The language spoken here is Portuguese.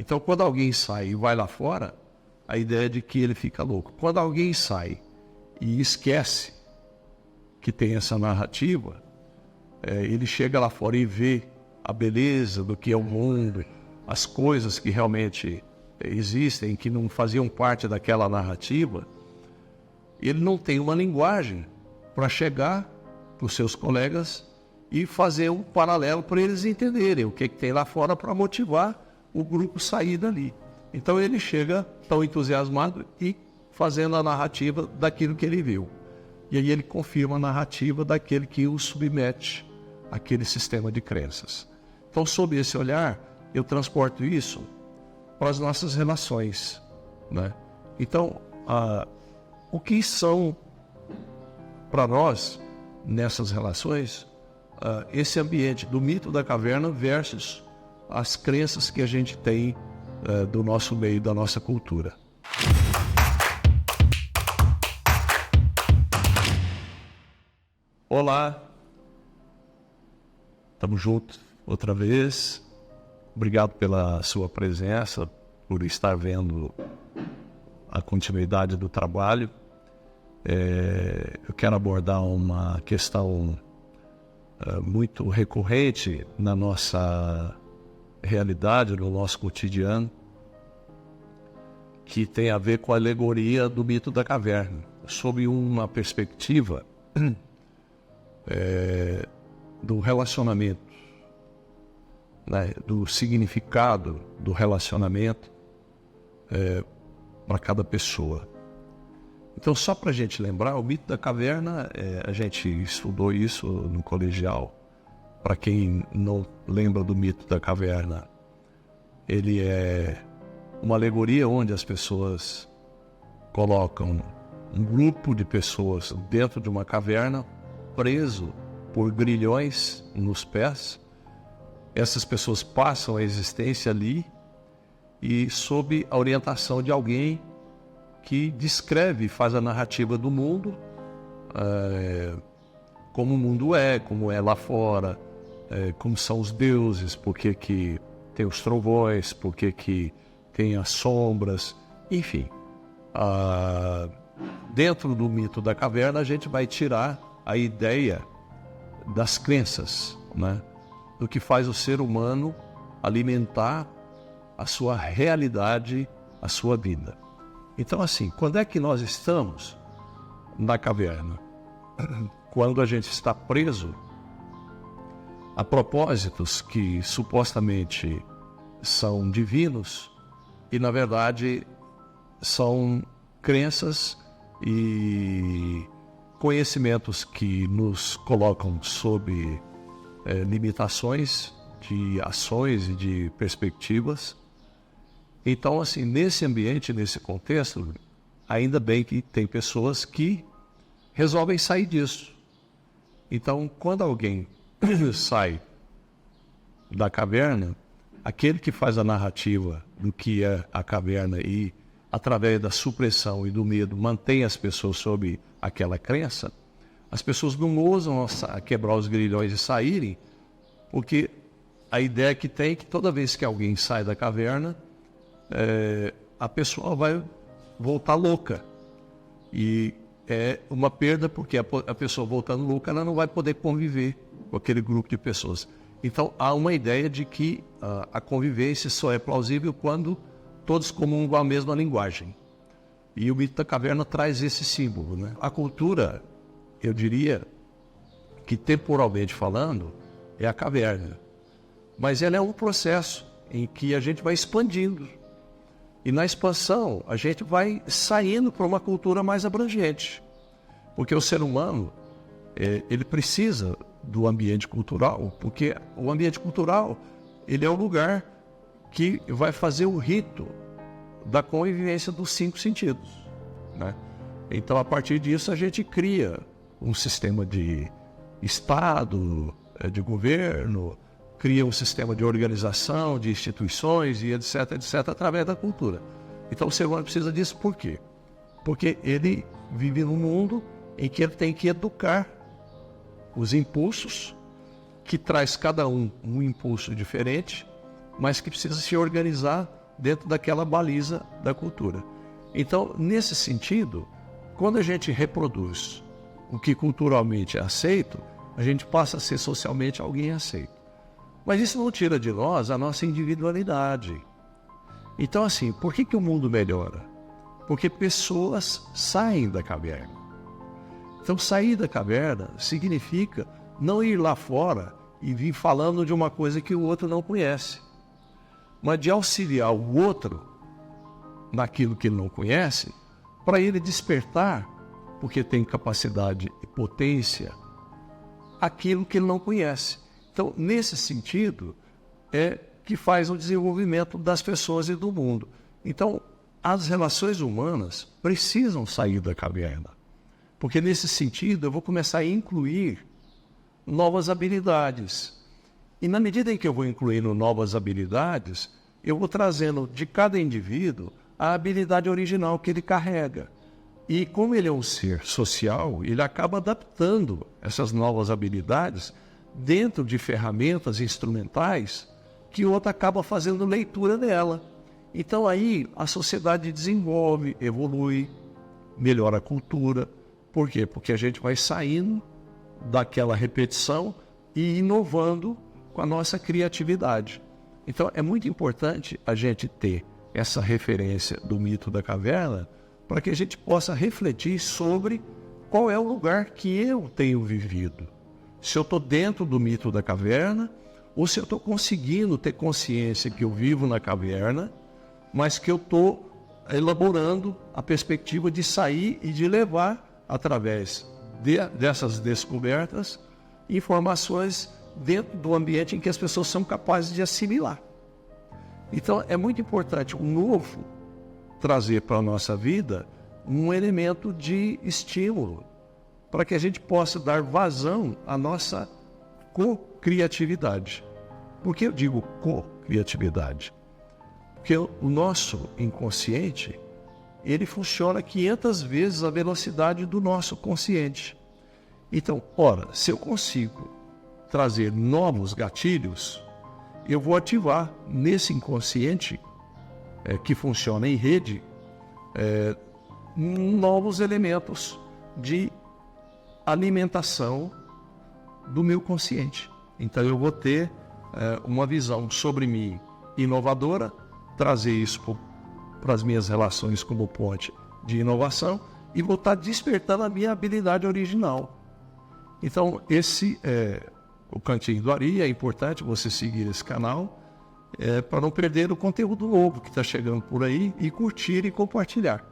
Então, quando alguém sai e vai lá fora, a ideia é de que ele fica louco. Quando alguém sai e esquece que tem essa narrativa, ele chega lá fora e vê a beleza do que é o mundo, as coisas que realmente existem, que não faziam parte daquela narrativa, ele não tem uma linguagem para chegar para os seus colegas e fazer um paralelo para eles entenderem o que tem lá fora para motivar o grupo a sair dali. Então ele chega tão entusiasmado e fazendo a narrativa daquilo que ele viu. E aí ele confirma a narrativa daquele que o submete àquele sistema de crenças. Então, sob esse olhar, eu transporto isso para as nossas relações, né? Então, o que são para nós, nessas relações, esse ambiente do mito da caverna versus as crenças que a gente tem do nosso meio, da nossa cultura. Olá, estamos juntos outra vez. Obrigado pela sua presença, por estar vendo a continuidade do trabalho. Eu quero abordar uma questão muito recorrente na nossa realidade, no nosso cotidiano, que tem a ver com a alegoria do mito da caverna, sob uma perspectiva do relacionamento, né, do significado do relacionamento para cada pessoa. Então, só para a gente lembrar, o mito da caverna, a gente estudou isso no colegial. Para quem não lembra do mito da caverna, ele é uma alegoria onde as pessoas colocam um grupo de pessoas dentro de uma caverna, preso por grilhões nos pés. Essas pessoas passam a existência ali e sob a orientação de alguém que descreve, faz a narrativa do mundo, como o mundo é, como é lá fora, como são os deuses, porque que tem os trovões, porque que tem as sombras, enfim. Dentro do mito da caverna a gente vai tirar a ideia das crenças, né? Do que faz o ser humano alimentar a sua realidade, a sua vida. Então, assim, quando é que nós estamos na caverna? Quando a gente está preso a propósitos que supostamente são divinos e, na verdade, são crenças e conhecimentos que nos colocam sob limitações de ações e de perspectivas. Então, assim, nesse ambiente, nesse contexto, ainda bem que tem pessoas que resolvem sair disso. Então, quando alguém sai da caverna, aquele que faz a narrativa do que é a caverna e, através da supressão e do medo, mantém as pessoas sob aquela crença, as pessoas não ousam quebrar os grilhões e saírem, porque a ideia que tem é que toda vez que alguém sai da caverna, a pessoa vai voltar louca. E é uma perda, porque a pessoa voltando louca, ela não vai poder conviver com aquele grupo de pessoas. Então há uma ideia de que a convivência só é plausível quando todos comungam a mesma linguagem. E o mito da caverna traz esse símbolo, né? A cultura, eu diria que temporalmente falando, é a caverna. Mas ela é um processo em que a gente vai expandindo. E na expansão, a gente vai saindo para uma cultura mais abrangente. Porque o ser humano, ele precisa do ambiente cultural, porque o ambiente cultural, ele é o lugar que vai fazer o rito da convivência dos 5 sentidos, né? Então, a partir disso, a gente cria um sistema de Estado, de governo, cria um sistema de organização, de instituições e etc, etc, através da cultura. Então o ser humano precisa disso por quê? Porque ele vive num mundo em que ele tem que educar os impulsos, que traz cada um impulso diferente, mas que precisa se organizar dentro daquela baliza da cultura. Então, nesse sentido, quando a gente reproduz o que culturalmente é aceito, a gente passa a ser socialmente alguém aceito. Mas isso não tira de nós a nossa individualidade. Então, assim, por que o mundo melhora? Porque pessoas saem da caverna. Então, sair da caverna significa não ir lá fora e vir falando de uma coisa que o outro não conhece, mas de auxiliar o outro naquilo que ele não conhece, para ele despertar, porque tem capacidade e potência, aquilo que ele não conhece. Então, nesse sentido, é que faz o desenvolvimento das pessoas e do mundo. Então, as relações humanas precisam sair da caverna, porque nesse sentido eu vou começar a incluir novas habilidades. E na medida em que eu vou incluindo novas habilidades, eu vou trazendo de cada indivíduo a habilidade original que ele carrega. E como ele é um ser social, ele acaba adaptando essas novas habilidades dentro de ferramentas instrumentais que o outro acaba fazendo leitura dela. Então aí a sociedade desenvolve, evolui, melhora a cultura. Por quê? Porque a gente vai saindo daquela repetição e inovando com a nossa criatividade. Então é muito importante a gente ter essa referência do mito da caverna para que a gente possa refletir sobre qual é o lugar que eu tenho vivido. Se eu estou dentro do mito da caverna ou se eu estou conseguindo ter consciência que eu vivo na caverna, mas que eu estou elaborando a perspectiva de sair e de levar, através dessas descobertas, informações dentro do ambiente em que as pessoas são capazes de assimilar. Então, é muito importante o novo trazer para a nossa vida um elemento de estímulo, para que a gente possa dar vazão à nossa co-criatividade. Por que eu digo co-criatividade? Porque o nosso inconsciente, ele funciona 500 vezes a velocidade do nosso consciente. Então, ora, se eu consigo trazer novos gatilhos, eu vou ativar nesse inconsciente, que funciona em rede, novos elementos de alimentação do meu consciente. Então eu vou ter uma visão sobre mim inovadora, trazer isso para as minhas relações como ponte de inovação e vou estar despertando a minha habilidade original. Então esse é o Cantinho do Ari. É importante você seguir esse canal para não perder o conteúdo novo que está chegando por aí e curtir e compartilhar.